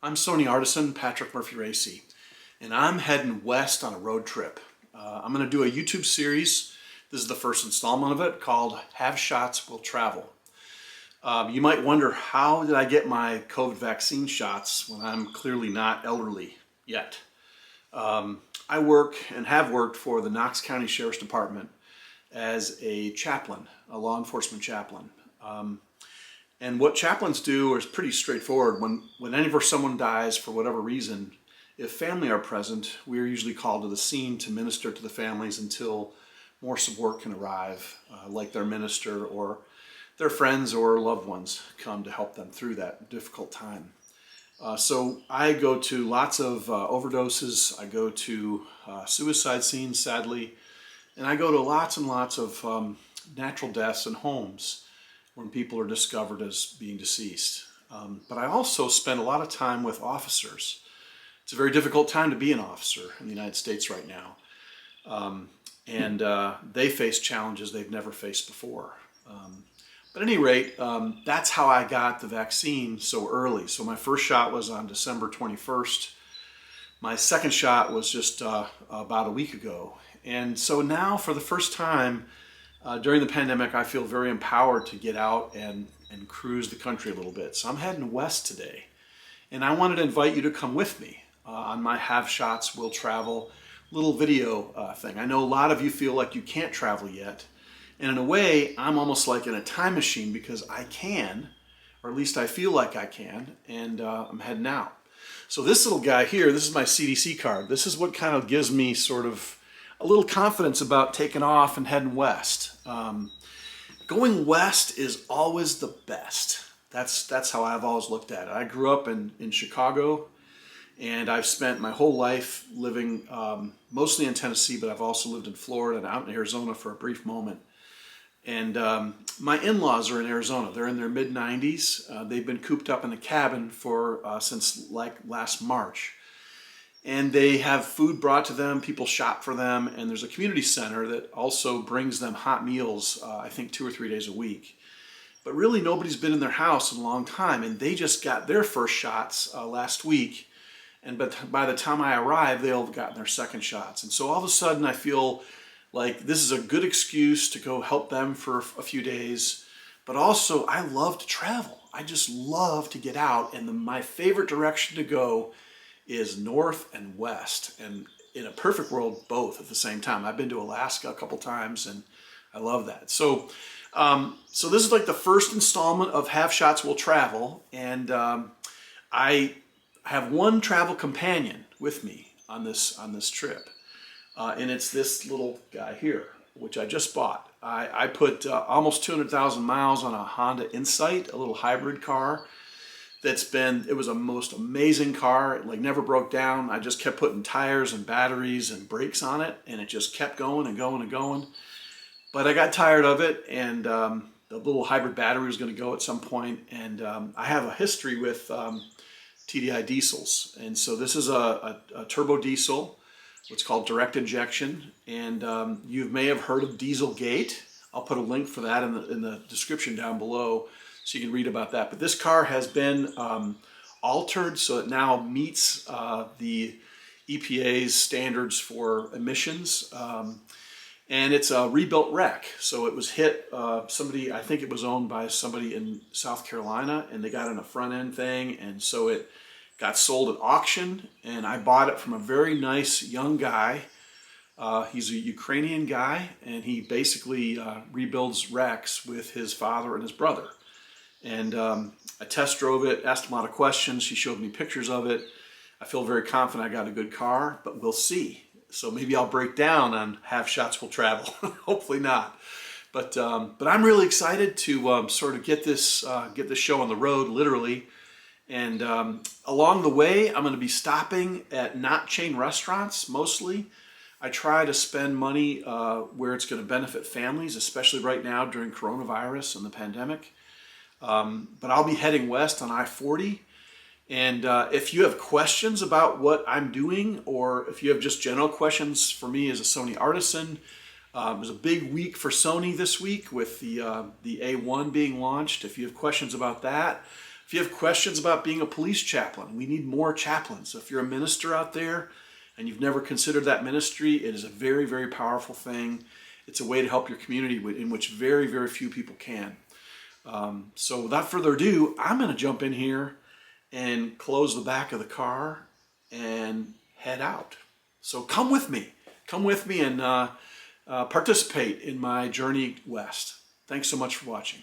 I'm SONY Artisan, Patrick Murphy-Racey, and I'm heading west on a road trip. I'm going to do a YouTube series. This is the first installment of it called Have Shots Will Travel. You might wonder, how did I get my COVID vaccine shots when I'm clearly not elderly yet? I work and have worked for the Knox County Sheriff's Department as a chaplain, a law enforcement chaplain. And what chaplains do is pretty straightforward. Whenever someone dies for whatever reason, if family are present, we are usually called to the scene to minister to the families until more support can arrive, like their minister or their friends or loved ones come to help them through that difficult time. So I go to lots of overdoses, I go to suicide scenes, sadly, and I go to lots and lots of natural deaths in homes when people are discovered as being deceased. But I also spend a lot of time with officers. It's a very difficult time to be an officer in the United States right now. And they face challenges they've never faced before. But at any rate, that's how I got the vaccine so early. So my first shot was on December 21st. My second shot was just about a week ago. And so now, for the first time during the pandemic, I feel very empowered to get out and cruise the country a little bit. So I'm heading west today. And I wanted to invite you to come with me on my Have Shots Will Travel little video thing. I know a lot of you feel like you can't travel yet. And in a way, I'm almost like in a time machine because I can, or at least I feel like I can, and I'm heading out. So this little guy here, this is my CDC card. This is what kind of gives me sort of a little confidence about taking off and heading west. Going west is always the best. That's how I've always looked at it. I grew up in Chicago, and I've spent my whole life living mostly in Tennessee, but I've also lived in Florida and out in Arizona for a brief moment. And my in-laws are in Arizona. They're in their mid-90s. They've been cooped up in a cabin since like last March. And they have food brought to them, people shop for them, and there's a community center that also brings them hot meals, I think 2 or 3 days a week. But really nobody's been in their house in a long time, and they just got their first shots last week. But by the time I arrive, they'll have gotten their second shots. And so all of a sudden I feel like this is a good excuse to go help them for a few days. But also, I love to travel. I just love to get out, and my favorite direction to go is north and west, and in a perfect world, both at the same time. I've been to Alaska a couple times, and I love that. So this is like the first installment of Have Shots Will Travel, and I have one travel companion with me on this trip, and it's this little guy here, which I just bought. I put almost 200,000 miles on a Honda Insight, a little hybrid car. It was a most amazing car. It like never broke down. I just kept putting tires and batteries and brakes on it, and it just kept going and going and going. But I got tired of it, and the little hybrid battery was going to go at some point. And I have a history with TDI diesels, and so this is a turbo diesel, what's called direct injection. And you may have heard of Dieselgate. I'll put a link for that in the description down below, so you can read about that. But this car has been altered so it now meets the EPA's standards for emissions. And it's a rebuilt wreck. So it was hit, I think it was owned by somebody in South Carolina, and they got in a front end thing. And so it got sold at auction, and I bought it from a very nice young guy. He's a Ukrainian guy, and he basically rebuilds wrecks with his father and his brother. And I test drove it, asked him a lot of questions. He showed me pictures of it. I feel very confident I got a good car, but we'll see. So maybe I'll break down on Have Shots Will Travel. Hopefully not. But I'm really excited to sort of get this show on the road, literally. And along the way, I'm going to be stopping at not chain restaurants mostly. I try to spend money where it's going to benefit families, especially right now during coronavirus and the pandemic. But I'll be heading west on I-40. And if you have questions about what I'm doing, or if you have just general questions for me as a SONY Artisan, it was a big week for SONY this week with the A1 being launched. If you have questions about that, If you have questions about being a police chaplain, we need more chaplains. If you're a minister out there and you've never considered that ministry, it is a very, very powerful thing. It's a way to help your community in which very, very few people can. So without further ado, I'm going to jump in here and close the back of the car and head out. So come with me. Come with me and participate in my journey west. Thanks so much for watching.